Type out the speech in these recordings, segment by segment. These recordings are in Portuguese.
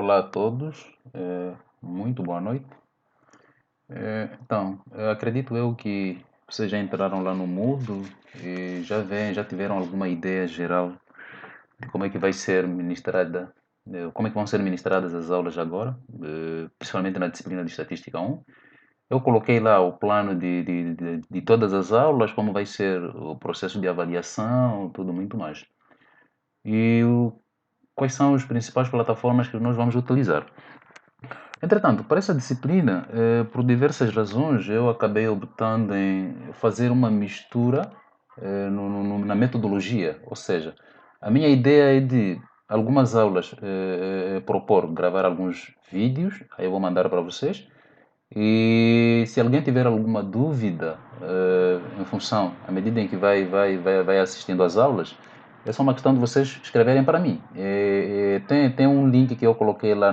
Olá a todos, muito boa noite. Então, acredito eu que vocês já entraram lá no Moodle e já tiveram alguma ideia geral de como é que vai ser ministrada, como é que vão ser ministradas as aulas agora, principalmente na disciplina de Estatística 1. Eu coloquei lá o plano de todas as aulas, como vai ser o processo de avaliação, tudo muito mais. E quais são as principais plataformas que nós vamos utilizar. Entretanto, para essa disciplina, por diversas razões, eu acabei optando em fazer uma mistura na metodologia. Ou seja, a minha ideia é de algumas aulas propor gravar alguns vídeos, aí eu vou mandar para vocês. E se alguém tiver alguma dúvida em função, à medida em que vai assistindo às aulas, é só uma questão de vocês escreverem para mim. Tem um link que eu coloquei lá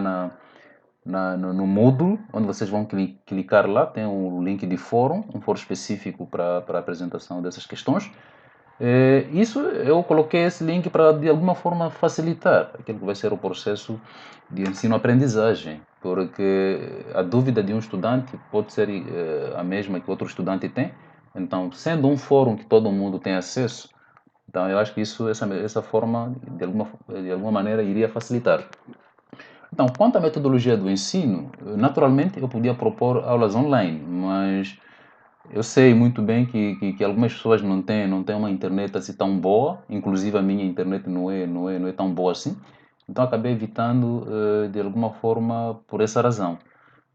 no Moodle, onde vocês vão clicar lá, tem um link de fórum, um fórum específico para a apresentação dessas questões. Isso eu coloquei esse link para de alguma forma facilitar aquilo que vai ser o processo de ensino-aprendizagem, porque a dúvida de um estudante pode ser a mesma que outro estudante tem. Então, sendo um fórum que todo mundo tem acesso, então eu acho que essa forma de alguma maneira iria facilitar. Então, quanto à metodologia do ensino, naturalmente eu podia propor aulas online, mas eu sei muito bem que algumas pessoas não têm uma internet assim tão boa, inclusive a minha internet não é tão boa assim, então acabei evitando de alguma forma por essa razão.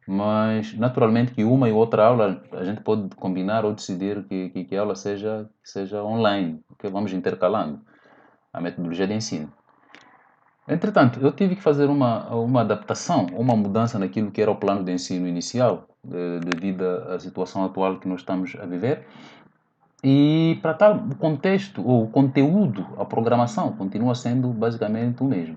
Mas naturalmente que uma e outra aula a gente pode combinar ou decidir que a aula seja online, que vamos intercalando a metodologia de ensino. Entretanto, eu tive que fazer uma adaptação, uma mudança naquilo que era o plano de ensino inicial, devido à situação atual que nós estamos a viver. E para tal, o contexto, ou o conteúdo, a programação continua sendo basicamente o mesmo.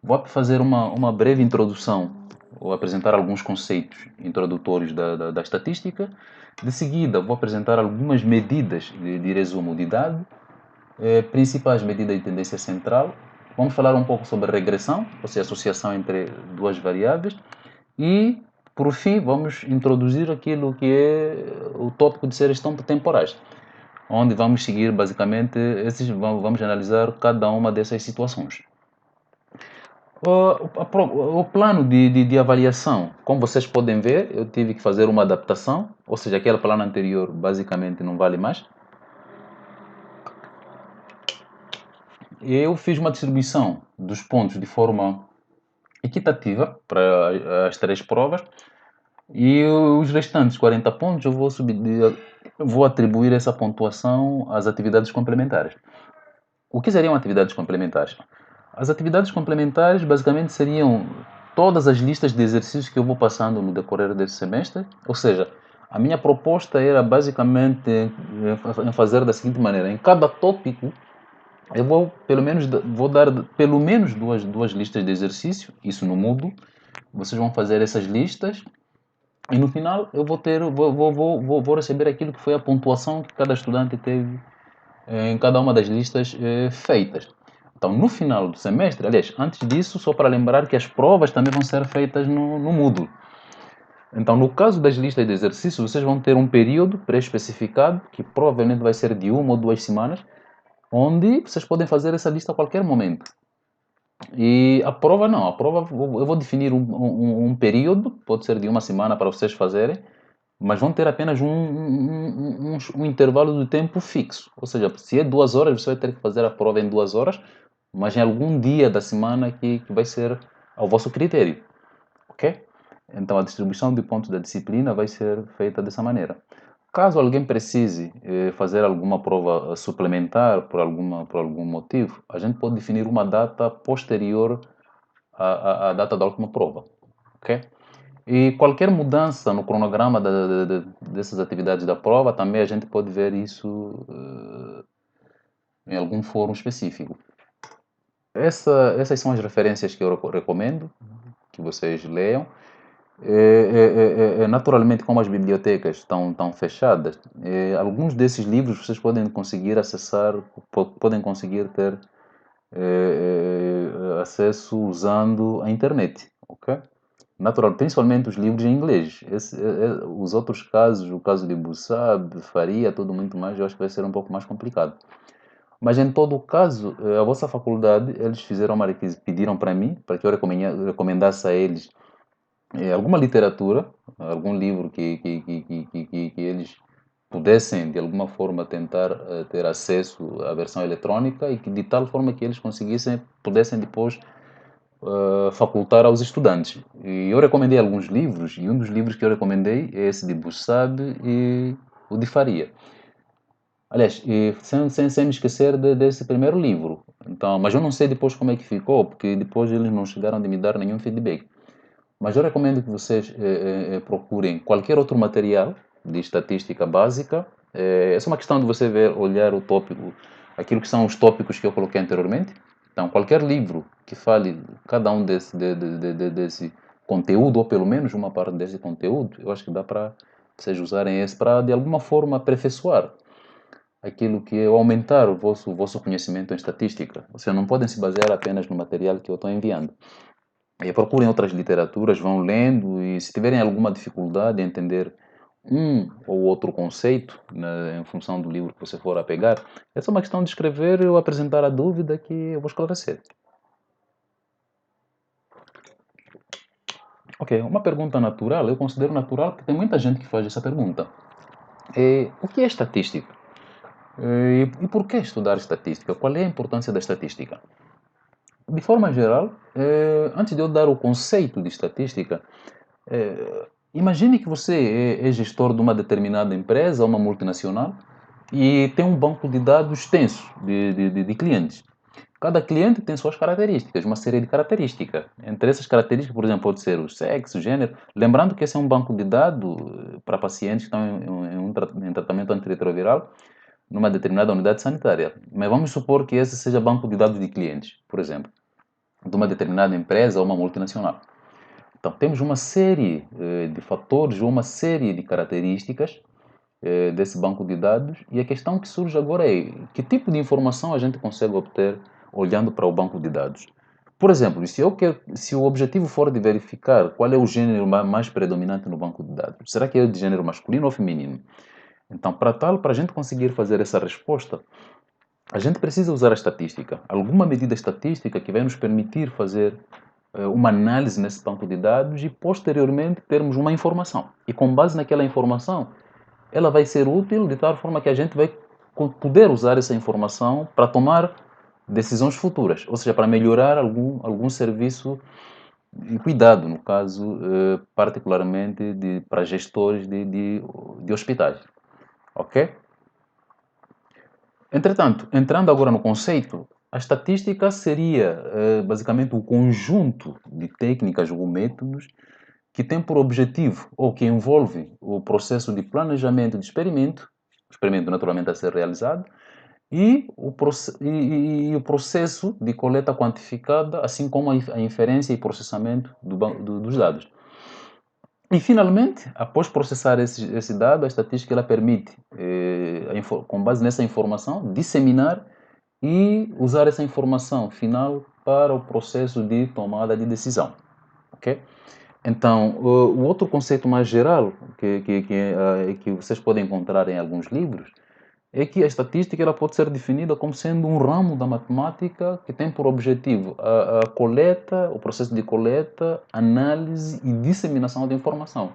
Vou fazer uma breve introdução, ou apresentar alguns conceitos introdutórios da estatística. De seguida, vou apresentar algumas medidas de resumo de dados, principais medidas de tendência central. Vamos falar um pouco sobre regressão, ou seja, associação entre duas variáveis. E, por fim, vamos introduzir aquilo que é o tópico de séries temporais, onde vamos seguir basicamente vamos analisar cada uma dessas situações. O plano de avaliação, como vocês podem ver, eu tive que fazer uma adaptação, ou seja, aquele plano anterior basicamente não vale mais. Eu fiz uma distribuição dos pontos de forma equitativa para as três provas e os restantes 40 pontos vou atribuir essa pontuação às atividades complementares. O que seriam atividades complementares? As atividades complementares basicamente seriam todas as listas de exercícios que eu vou passando no decorrer desse semestre, ou seja, a minha proposta era basicamente em fazer da seguinte maneira: em cada tópico eu vou dar pelo menos duas listas de exercício, isso no Moodle. Vocês vão fazer essas listas e no final eu vou receber aquilo que foi a pontuação que cada estudante teve em cada uma das listas feitas. Então, no final do semestre, aliás, antes disso, só para lembrar que as provas também vão ser feitas no Moodle. Então, no caso das listas de exercícios, vocês vão ter um período pré-especificado, que provavelmente vai ser de 1 ou 2 semanas, onde vocês podem fazer essa lista a qualquer momento. E a prova não, a prova eu vou definir um período, pode ser de 1 semana para vocês fazerem, mas vão ter apenas um intervalo de tempo fixo. Ou seja, se é 2 horas, você vai ter que fazer a prova em 2 horas, mas em algum dia da semana que vai ser ao vosso critério. Ok? Então a distribuição de pontos da disciplina vai ser feita dessa maneira. Caso alguém precise fazer alguma prova suplementar por algum motivo, a gente pode definir uma data posterior à data da última prova. Ok? E qualquer mudança no cronograma dessas atividades da prova, também a gente pode ver isso em algum fórum específico. Essas são as referências que eu recomendo que vocês leiam. Naturalmente, como as bibliotecas estão fechadas, alguns desses livros vocês podem conseguir acessar, podem conseguir ter acesso usando a internet. ok? Natural, principalmente os livros em inglês. Os outros casos, o caso de Bussab, Faria, tudo muito mais, eu acho que vai ser um pouco mais complicado. Mas em todo o caso, a vossa faculdade, eles fizeram uma requisição, pediram para mim, para que eu recomendasse a eles alguma literatura, algum livro que eles pudessem, de alguma forma, tentar ter acesso à versão eletrônica e que de tal forma que eles conseguissem, pudessem depois facultar aos estudantes. E eu recomendei alguns livros, e um dos livros que eu recomendei é esse de Bussab e o de Faria. Aliás, e sem me esquecer desse primeiro livro. Então, mas eu não sei depois como é que ficou, porque depois eles não chegaram de me dar nenhum feedback. Mas eu recomendo que vocês procurem qualquer outro material de estatística básica. É só uma questão de você ver, olhar o tópico, aquilo que são os tópicos que eu coloquei anteriormente. Então, qualquer livro que fale cada um desse conteúdo, ou pelo menos uma parte desse conteúdo, eu acho que dá para vocês usarem esse para, de alguma forma, aperfeiçoar aquilo que é aumentar o vosso conhecimento em estatística. Vocês não podem se basear apenas no material que eu estou enviando. E procurem outras literaturas, vão lendo e se tiverem alguma dificuldade em entender um ou outro conceito, né, em função do livro que você for a pegar, é só uma questão de escrever ou apresentar a dúvida que eu vou esclarecer. Ok, uma pergunta natural, eu considero natural porque tem muita gente que faz essa pergunta. O que é estatística? E por que estudar estatística? Qual é a importância da estatística? De forma geral, antes de eu dar o conceito de estatística, imagine que você é gestor de uma determinada empresa, uma multinacional, e tem um banco de dados extenso de clientes. Cada cliente tem suas características, uma série de características. Entre essas características, por exemplo, pode ser o sexo, o gênero. Lembrando que esse é um banco de dados para pacientes que estão em tratamento antirretroviral numa determinada unidade sanitária. Mas vamos supor que esse seja banco de dados de clientes, por exemplo, de uma determinada empresa ou uma multinacional. Então, temos uma série de fatores, uma série de características desse banco de dados e a questão que surge agora é que tipo de informação a gente consegue obter olhando para o banco de dados. Por exemplo, se o objetivo for de verificar qual é o gênero mais predominante no banco de dados, será que é de gênero masculino ou feminino? Então, para a gente conseguir fazer essa resposta, a gente precisa usar a estatística, alguma medida estatística que vai nos permitir fazer uma análise nesse banco de dados e posteriormente termos uma informação. E com base naquela informação, ela vai ser útil de tal forma que a gente vai poder usar essa informação para tomar decisões futuras, ou seja, para melhorar algum serviço e cuidado, no caso, particularmente para gestores de hospitais. Ok? Entretanto, entrando agora no conceito, a estatística seria basicamente o conjunto de técnicas ou métodos que tem por objetivo ou que envolve o processo de planejamento de experimento, experimento naturalmente a ser realizado, e o processo de coleta quantificada, assim como a inferência e processamento dos dados. E, finalmente, após processar esse dado, a estatística ela permite, com base nessa informação, disseminar e usar essa informação final para o processo de tomada de decisão. Ok? Então, o outro conceito mais geral que vocês podem encontrar em alguns livros é que a estatística ela pode ser definida como sendo um ramo da matemática que tem por objetivo a coleta, o processo de coleta, análise e disseminação de informação.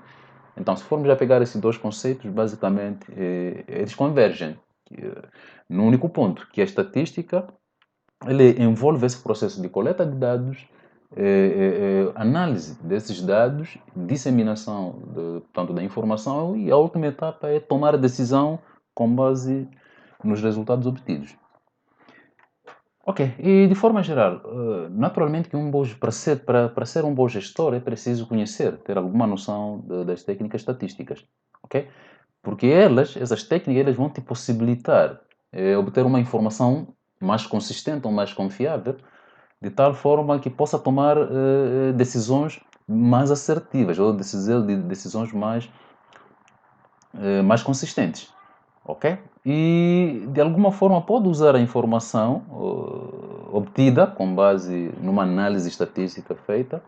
Então, se formos já pegar esses dois conceitos, basicamente, eles convergem num único ponto, que a estatística ele envolve esse processo de coleta de dados, análise desses dados, disseminação tanto da informação e a última etapa é tomar a decisão com base nos resultados obtidos. Ok, e de forma geral, naturalmente que para ser um bom gestor é preciso conhecer, ter alguma noção das técnicas estatísticas, ok? Porque essas técnicas, elas vão te possibilitar obter uma informação mais consistente ou mais confiável, de tal forma que possa tomar decisões mais assertivas ou decisões mais consistentes, ok? E de alguma forma pode usar a informação obtida com base numa análise estatística feita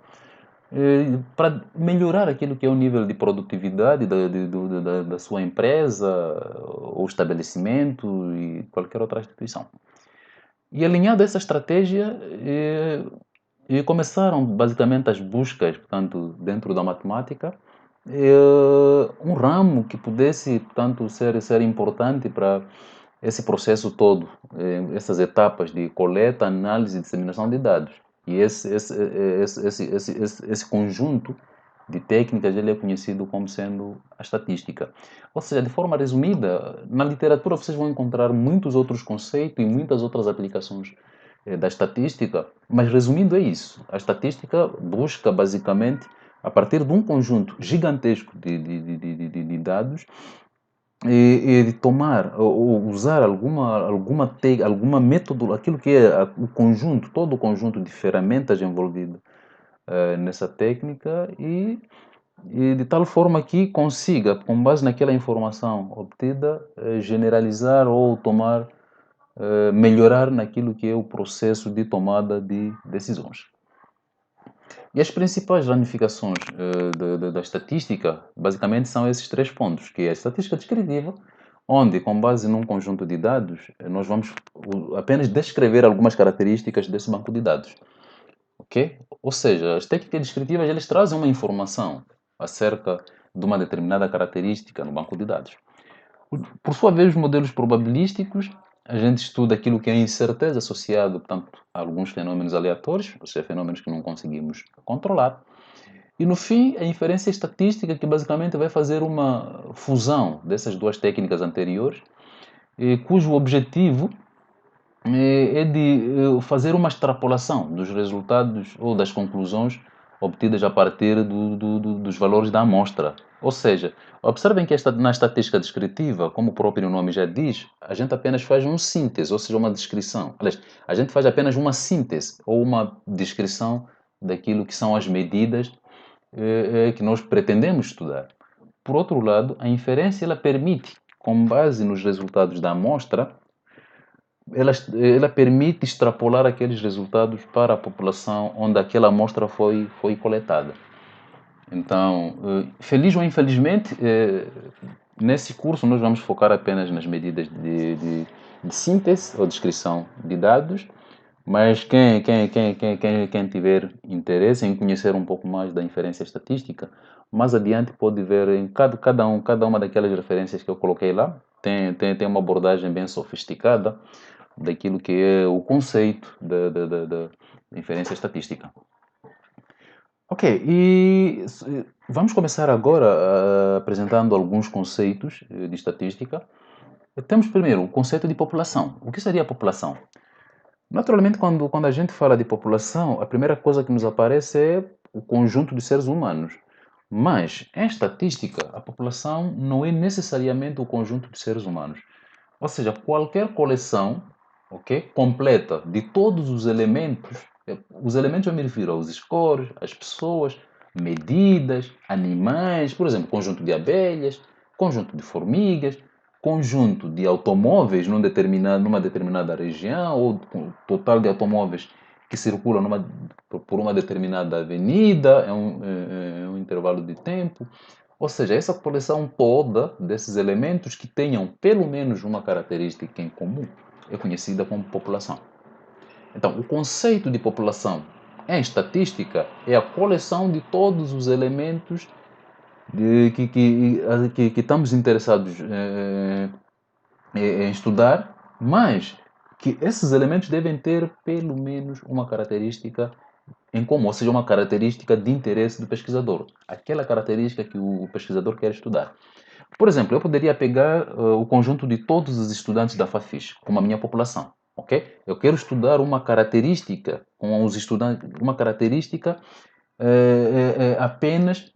para melhorar aquilo que é o nível de produtividade da sua empresa ou estabelecimento e qualquer outra instituição. E alinhado a essa estratégia, começaram basicamente as buscas, portanto, dentro da matemática, um ramo que pudesse, portanto, ser importante para esse processo todo, essas etapas de coleta, análise e disseminação de dados. E esse conjunto de técnicas ele é conhecido como sendo a estatística. Ou seja, de forma resumida, na literatura vocês vão encontrar muitos outros conceitos e muitas outras aplicações da estatística, mas resumindo é isso. A estatística busca basicamente, a partir de um conjunto gigantesco de dados, de tomar ou usar alguma método, aquilo que é o conjunto, todo o conjunto de ferramentas envolvido nessa técnica e de tal forma que consiga, com base naquela informação obtida, generalizar ou tomar, melhorar naquilo que é o processo de tomada de decisões. E as principais ramificações da estatística, basicamente, são esses três pontos, que é a estatística descritiva, onde, com base num conjunto de dados, nós vamos apenas descrever algumas características desse banco de dados. Ok? Ou seja, as técnicas descritivas eles trazem uma informação acerca de uma determinada característica no banco de dados. Por sua vez, os modelos probabilísticos, a gente estuda aquilo que é incerteza associado, portanto, a alguns fenômenos aleatórios, ou seja, fenômenos que não conseguimos controlar. E no fim, a inferência estatística, que basicamente vai fazer uma fusão dessas duas técnicas anteriores, cujo objetivo é de fazer uma extrapolação dos resultados ou das conclusões obtidas a partir dos valores da amostra. Ou seja, observem que na estatística descritiva, como o próprio nome já diz, a gente apenas faz uma síntese, ou seja, uma descrição. Aliás, a gente faz apenas uma síntese ou uma descrição daquilo que são as medidas que nós pretendemos estudar. Por outro lado, a inferência ela permite, com base nos resultados da amostra, ela permite extrapolar aqueles resultados para a população onde aquela amostra foi coletada. Então, feliz ou infelizmente, nesse curso nós vamos focar apenas nas medidas de síntese ou descrição de dados, mas quem tiver interesse em conhecer um pouco mais da inferência estatística, mais adiante pode ver em cada uma daquelas referências que eu coloquei lá, tem uma abordagem bem sofisticada daquilo que é o conceito da inferência estatística. Ok, vamos começar agora apresentando alguns conceitos de estatística. Temos primeiro o conceito de população. O que seria a população? Naturalmente, quando a gente fala de população, a primeira coisa que nos aparece é o conjunto de seres humanos. Mas, em estatística, a população não é necessariamente o conjunto de seres humanos. Ou seja, qualquer coleção, ok, completa de todos os elementos eu me refiro aos scores, as pessoas, medidas, animais, por exemplo, conjunto de abelhas, conjunto de formigas, conjunto de automóveis numa determinada região, ou total de automóveis que circulam por uma determinada avenida, é um intervalo de tempo. Ou seja, essa coleção toda desses elementos que tenham pelo menos uma característica em comum é conhecida como população. Então, o conceito de população em estatística é a coleção de todos os elementos que estamos interessados em estudar, mas que esses elementos devem ter pelo menos uma característica em comum, ou seja, uma característica de interesse do pesquisador, aquela característica que o pesquisador quer estudar. Por exemplo, eu poderia pegar o conjunto de todos os estudantes da FAFIS, como a minha população, ok? Eu quero estudar uma característica com os estudantes, uma característica apenas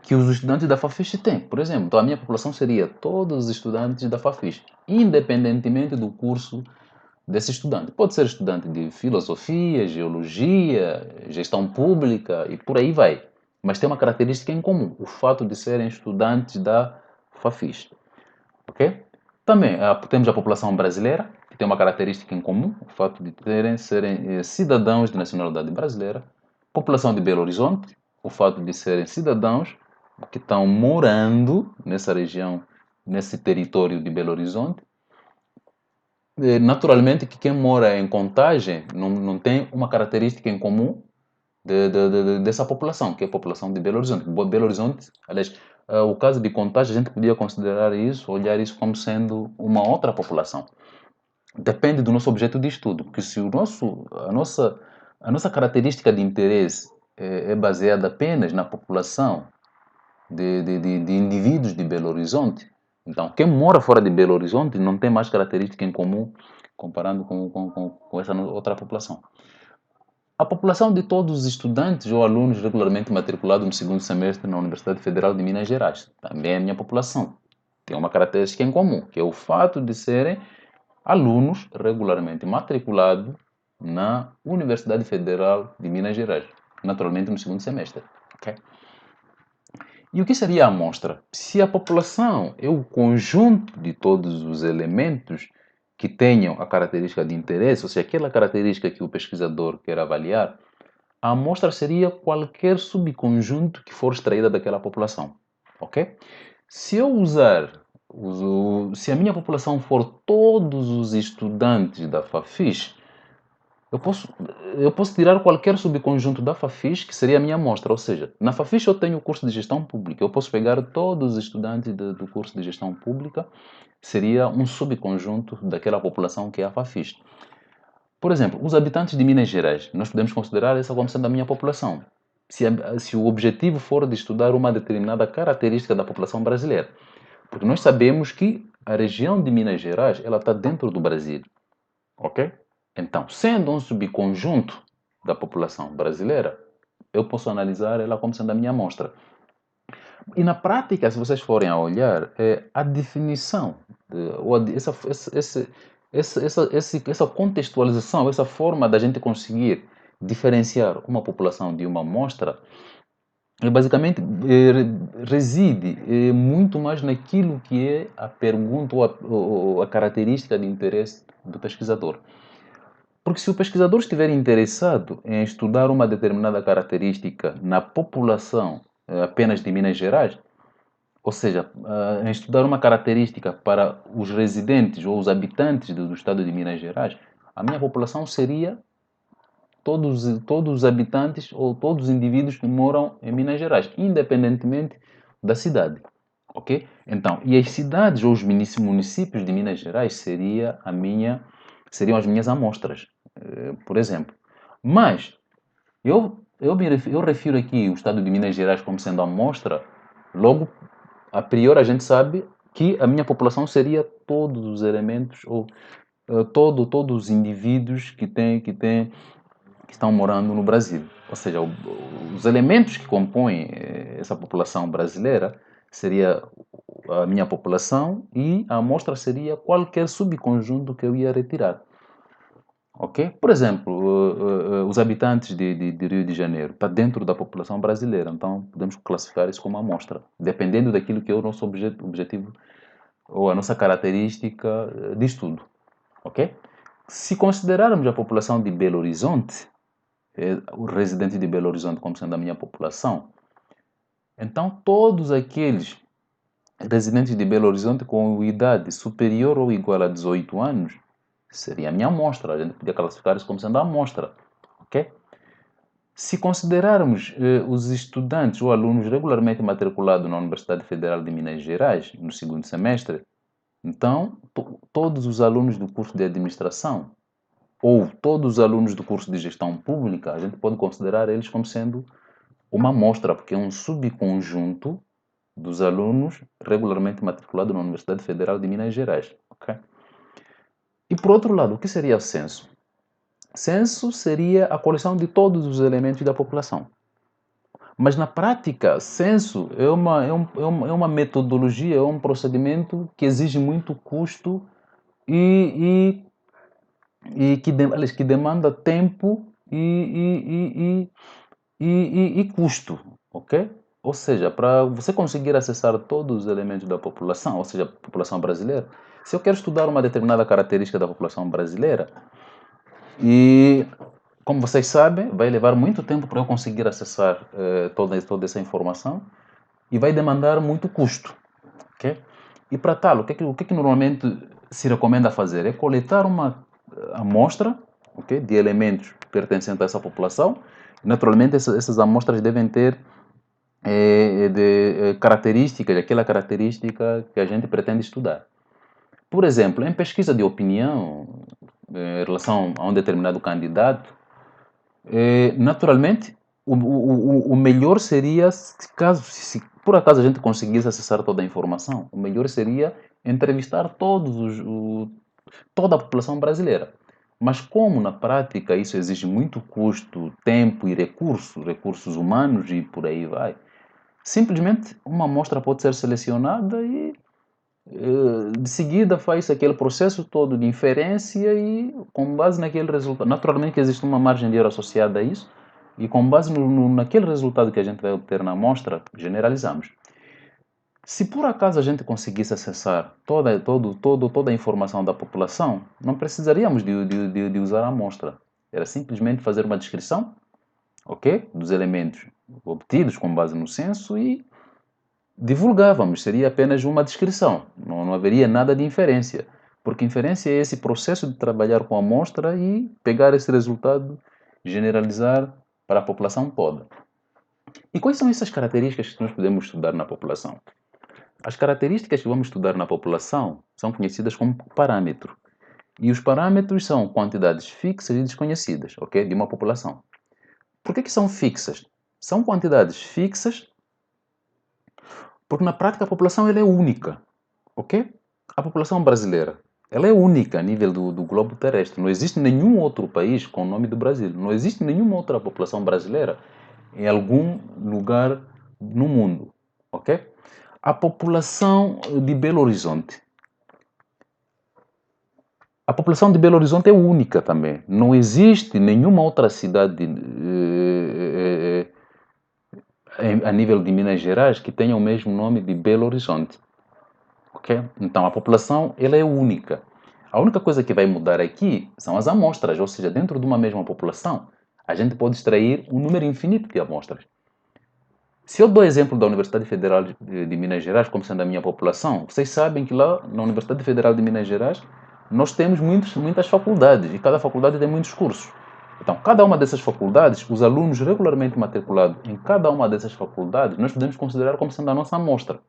que os estudantes da FAFIS têm. Por exemplo, então a minha população seria todos os estudantes da FAFIS, independentemente do curso desse estudante. Pode ser estudante de filosofia, geologia, gestão pública e por aí vai. Mas tem uma característica em comum, o fato de serem estudantes da FAFIS. Ok? Também temos a população brasileira, que tem uma característica em comum, o fato de serem cidadãos de nacionalidade brasileira. População de Belo Horizonte, o fato de serem cidadãos que estão morando nessa região, nesse território de Belo Horizonte. Naturalmente que quem mora em Contagem não tem uma característica em comum dessa população, que é a população de Belo Horizonte. Belo Horizonte, aliás, o caso de Contagem, a gente podia considerar isso, olhar isso como sendo uma outra população. Depende do nosso objeto de estudo, porque se a nossa característica de interesse é baseada apenas na população de indivíduos de Belo Horizonte, então quem mora fora de Belo Horizonte não tem mais característica em comum comparando com essa outra população. A população de todos os estudantes ou alunos regularmente matriculados no segundo semestre na Universidade Federal de Minas Gerais também é a minha população. Tem uma característica em comum, que é o fato de serem alunos regularmente matriculados na Universidade Federal de Minas Gerais, naturalmente no segundo semestre. Okay? E o que seria a amostra? Se a população é o conjunto de todos os elementos que tenham a característica de interesse, ou seja, aquela característica que o pesquisador quer avaliar, a amostra seria qualquer subconjunto que for extraída daquela população. Ok? Se eu se a minha população for todos os estudantes da Fafis, eu posso, eu posso tirar qualquer subconjunto da Fafis, que seria a minha amostra. Ou seja, na Fafis eu tenho o curso de gestão pública. Eu posso pegar todos os estudantes do curso de gestão pública, seria um subconjunto daquela população que é a Fafis. Por exemplo, os habitantes de Minas Gerais, nós podemos considerar essa como sendo a minha população. Se o objetivo for de estudar uma determinada característica da população brasileira. Porque nós sabemos que a região de Minas Gerais ela está dentro do Brasil. Ok? Então, sendo um subconjunto da população brasileira, eu posso analisar ela como sendo a minha amostra. E na prática, se vocês forem a olhar, a definição, essa contextualização, essa forma da gente conseguir diferenciar uma população de uma amostra, basicamente reside muito mais naquilo que é a pergunta ou a característica de interesse do pesquisador. Porque se o pesquisador estiver interessado em estudar uma determinada característica na população apenas de Minas Gerais, ou seja, em estudar uma característica para os residentes ou os habitantes do estado de Minas Gerais, a minha população seria todos os habitantes ou todos os indivíduos que moram em Minas Gerais, independentemente da cidade. Ok? Então, e as cidades ou os municípios de Minas Gerais seriam as minhas amostras, por exemplo. Mas eu refiro aqui o estado de Minas Gerais como sendo amostra, logo, a priori a gente sabe que a minha população seria todos os elementos ou todos os indivíduos que estão morando no Brasil. Ou seja, os elementos que compõem essa população brasileira seria a minha população e a amostra seria qualquer subconjunto que eu ia retirar. Ok? Por exemplo, os habitantes de Rio de Janeiro está dentro da população brasileira, então podemos classificar isso como amostra, dependendo daquilo que é o nosso objetivo ou a nossa característica de estudo. Ok? Se considerarmos a população de Belo Horizonte, o residente de Belo Horizonte como sendo a minha população, então todos aqueles residentes de Belo Horizonte com idade superior ou igual a 18 anos seria a minha amostra. A gente podia classificar isso como sendo a amostra. Ok? Se considerarmos os estudantes ou alunos regularmente matriculados na Universidade Federal de Minas Gerais, no segundo semestre, então todos os alunos do curso de administração ou todos os alunos do curso de gestão pública, a gente pode considerar eles como sendo uma amostra, porque é um subconjunto dos alunos regularmente matriculados na Universidade Federal de Minas Gerais. Okay? E por outro lado, o que seria o censo? Censo seria a coleção de todos os elementos da população. Mas na prática, censo é uma metodologia, é um procedimento que exige muito custo e, aliás, que demanda tempo e custo, ok? Ou seja, para você conseguir acessar todos os elementos da população, ou seja, a população brasileira, se eu quero estudar uma determinada característica da população brasileira, e como vocês sabem, vai levar muito tempo para eu conseguir acessar toda essa informação e vai demandar muito custo. Ok? E para tal, o que normalmente se recomenda fazer? É coletar uma amostra, ok, de elementos pertencentes a essa população. Naturalmente, essas amostras devem ter características, aquela característica que a gente pretende estudar. Por exemplo, em pesquisa de opinião, em relação a um determinado candidato, naturalmente, o melhor seria, se por acaso a gente conseguisse acessar toda a informação, o melhor seria entrevistar toda a população brasileira. Mas como na prática isso exige muito custo, tempo e recursos humanos e por aí vai, simplesmente uma amostra pode ser selecionada e de seguida faz aquele processo todo de inferência e com base naquele resultado, naturalmente que existe uma margem de erro associada a isso, e com base naquele resultado que a gente vai obter na amostra, generalizamos. Se por acaso a gente conseguisse acessar toda a informação da população, não precisaríamos de usar a amostra. Era simplesmente fazer uma descrição, ok, dos elementos obtidos com base no censo e divulgávamos, seria apenas uma descrição, não haveria nada de inferência, porque inferência é esse processo de trabalhar com a amostra e pegar esse resultado, generalizar para a população toda. E quais são essas características que nós podemos estudar na população? As características que vamos estudar na população são conhecidas como parâmetro. E os parâmetros são quantidades fixas e desconhecidas, ok, de uma população. Por que são fixas? São quantidades fixas porque na prática a população ela é única, ok? A população brasileira ela é única a nível do globo terrestre. Não existe nenhum outro país com o nome do Brasil. Não existe nenhuma outra população brasileira em algum lugar no mundo, ok? A população de Belo Horizonte. A população de Belo Horizonte é única também. Não existe nenhuma outra cidade a nível de Minas Gerais que tenha o mesmo nome de Belo Horizonte. Ok? Então a população ela é única. A única coisa que vai mudar aqui são as amostras, ou seja, dentro de uma mesma população, a gente pode extrair um número infinito de amostras. Se eu dou exemplo da Universidade Federal de Minas Gerais, como sendo a minha população, vocês sabem que lá na Universidade Federal de Minas Gerais nós temos muitas faculdades e cada faculdade tem muitos cursos. Então, cada uma dessas faculdades, os alunos regularmente matriculados em cada uma dessas faculdades, nós podemos considerar como sendo a nossa amostra.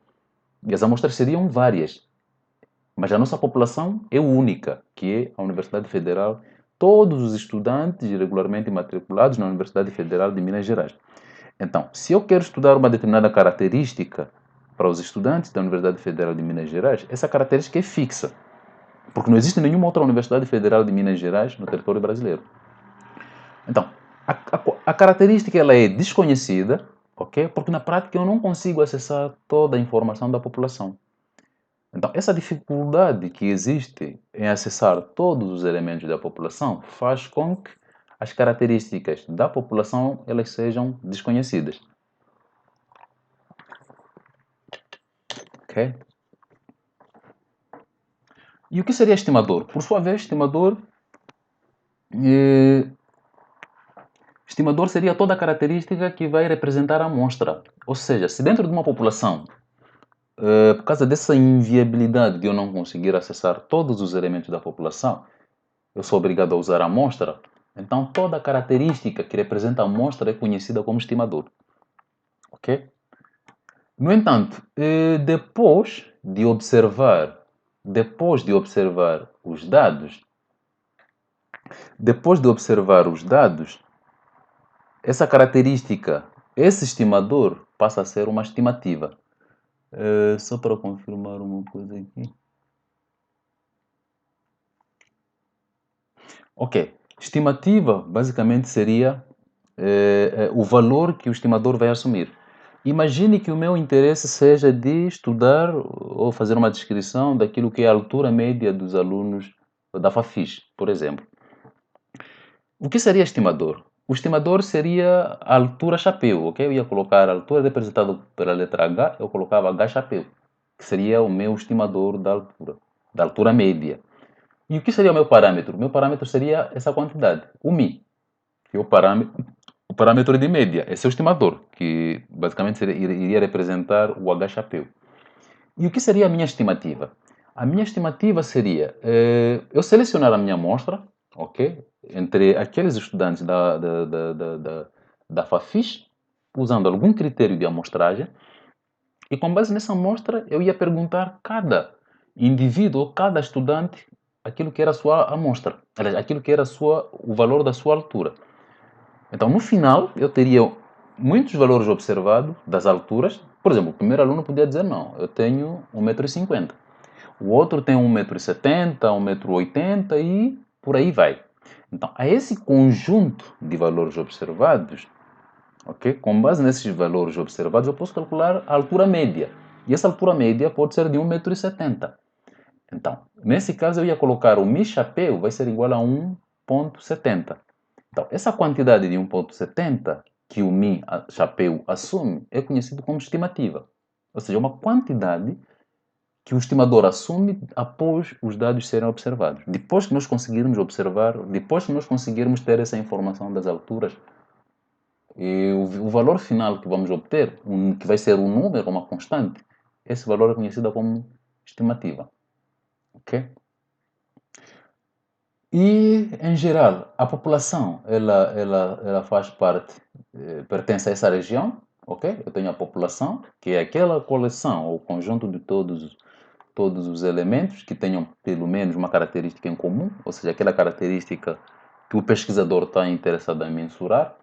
E as amostras seriam várias. Mas a nossa população é única, que é a Universidade Federal, todos os estudantes regularmente matriculados na Universidade Federal de Minas Gerais. Então, se eu quero estudar uma determinada característica para os estudantes da Universidade Federal de Minas Gerais, essa característica é fixa, porque não existe nenhuma outra Universidade Federal de Minas Gerais no território brasileiro. Então, a característica ela é desconhecida, ok? Porque na prática eu não consigo acessar toda a informação da população. Então, essa dificuldade que existe em acessar todos os elementos da população faz com que as características da população elas sejam desconhecidas. Ok? E o que seria estimador? Por sua vez, eh, estimador seria toda a característica que vai representar a amostra. Ou seja, se dentro de uma população, por causa dessa inviabilidade de eu não conseguir acessar todos os elementos da população, eu sou obrigado a usar a amostra, então toda característica que representa a amostra é conhecida como estimador. Ok? No entanto, depois de observar os dados, essa característica, esse estimador passa a ser uma estimativa. Só para confirmar uma coisa aqui. Ok. Estimativa basicamente seria o valor que o estimador vai assumir. Imagine que o meu interesse seja de estudar ou fazer uma descrição daquilo que é a altura média dos alunos da FAFIS, por exemplo. O que seria estimador? O estimador seria a altura chapéu, ok? Eu ia colocar a altura representada pela letra H, eu colocava H chapéu, que seria o meu estimador da altura média. E o que seria o meu parâmetro? O meu parâmetro seria essa quantidade, o Mi. que é o parâmetro de média. Esse é o estimador, que basicamente iria representar o H-chapéu. E o que seria a minha estimativa? A minha estimativa seria eu selecionar a minha amostra, ok? Entre aqueles estudantes da Fafis, usando algum critério de amostragem, e com base nessa amostra eu ia perguntar cada indivíduo, ou cada estudante, aquilo que era a sua amostra, aliás, aquilo que era o valor da sua altura. Então, no final, eu teria muitos valores observados das alturas. Por exemplo, o primeiro aluno podia dizer, não, eu tenho 1,50 m. O outro tem 1,70 m, 1,80 m e por aí vai. Então, a esse conjunto de valores observados, ok? Com base nesses valores observados, eu posso calcular a altura média. E essa altura média pode ser de 1,70 m. Então, nesse caso, eu ia colocar o mi chapéu vai ser igual a 1,70. Então, essa quantidade de 1,70 que o Mi chapéu assume é conhecido como estimativa. Ou seja, uma quantidade que o estimador assume após os dados serem observados. Depois que nós conseguirmos observar, depois que nós conseguirmos ter essa informação das alturas, e o valor final que vamos obter, que vai ser um número, uma constante, esse valor é conhecido como estimativa. Ok? E, em geral, a população, ela faz parte, pertence a essa região, ok? Eu tenho a população, que é aquela coleção, ou conjunto de todos os elementos que tenham pelo menos uma característica em comum, ou seja, aquela característica que o pesquisador está interessado em mensurar.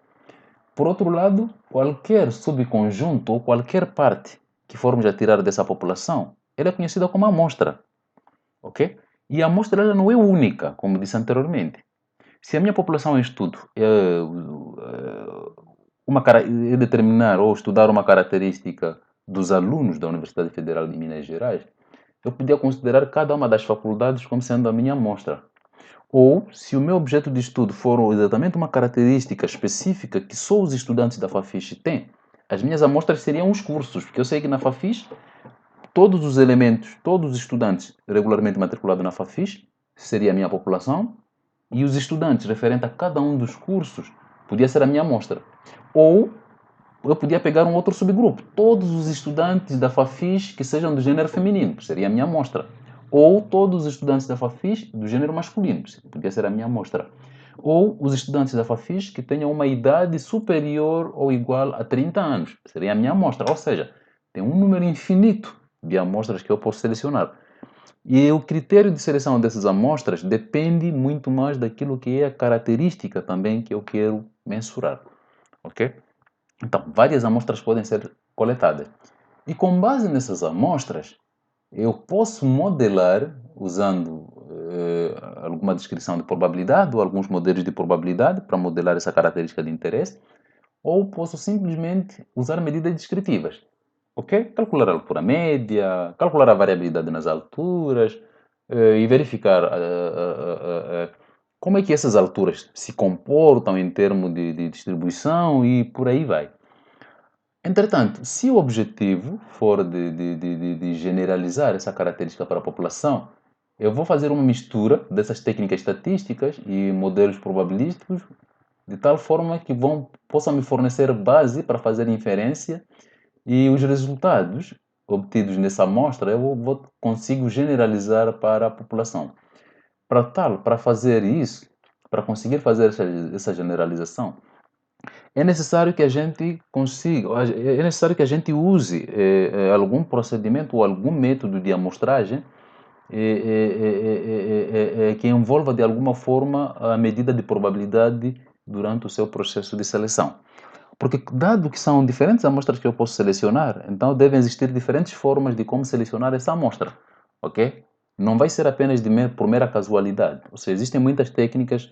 Por outro lado, qualquer subconjunto ou qualquer parte que formos a tirar dessa população, ela é conhecida como amostra, ok? E a amostra ela não é única, como disse anteriormente. Se a minha população em estudo é determinar ou estudar uma característica dos alunos da Universidade Federal de Minas Gerais, eu podia considerar cada uma das faculdades como sendo a minha amostra. Ou, se o meu objeto de estudo for exatamente uma característica específica que só os estudantes da Fafiche têm, as minhas amostras seriam os cursos, porque eu sei que na Fafiche todos os elementos, todos os estudantes regularmente matriculados na Fafiche seria a minha população, e os estudantes referente a cada um dos cursos podia ser a minha amostra. Ou eu podia pegar um outro subgrupo, todos os estudantes da Fafis que sejam do gênero feminino, seria a minha amostra. Ou todos os estudantes da Fafis do gênero masculino, podia ser a minha amostra. Ou os estudantes da Fafis que tenham uma idade superior ou igual a 30 anos, seria a minha amostra. Ou seja, tem um número infinito de amostras que eu posso selecionar. E o critério de seleção dessas amostras depende muito mais daquilo que é a característica também que eu quero mensurar, ok? Então, várias amostras podem ser coletadas. E com base nessas amostras, eu posso modelar, usando alguma descrição de probabilidade ou alguns modelos de probabilidade para modelar essa característica de interesse, ou posso simplesmente usar medidas descritivas. Ok? Calcular a altura média, calcular a variabilidade nas alturas e verificar como é que essas alturas se comportam em termos de distribuição e por aí vai. Entretanto, se o objetivo for de generalizar essa característica para a população, eu vou fazer uma mistura dessas técnicas estatísticas e modelos probabilísticos de tal forma que possam me fornecer base para fazer inferência e os resultados obtidos nessa amostra consigo generalizar para a população. Para fazer isso, para conseguir fazer essa generalização, é necessário que a gente consiga, é necessário que a gente use algum procedimento ou algum método de amostragem que envolva de alguma forma a medida de probabilidade durante o seu processo de seleção. Porque, dado que são diferentes amostras que eu posso selecionar, então devem existir diferentes formas de como selecionar essa amostra, ok? Não vai ser apenas por mera casualidade. Ou seja, existem muitas técnicas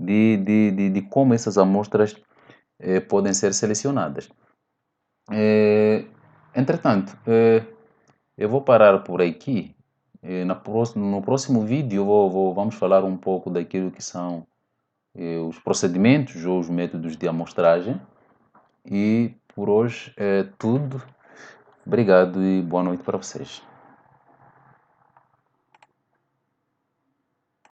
de como essas amostras podem ser selecionadas. Entretanto, eu vou parar por aqui. No próximo vídeo vamos falar um pouco daquilo que são os procedimentos ou os métodos de amostragem. E por hoje é tudo. Obrigado e boa noite para vocês.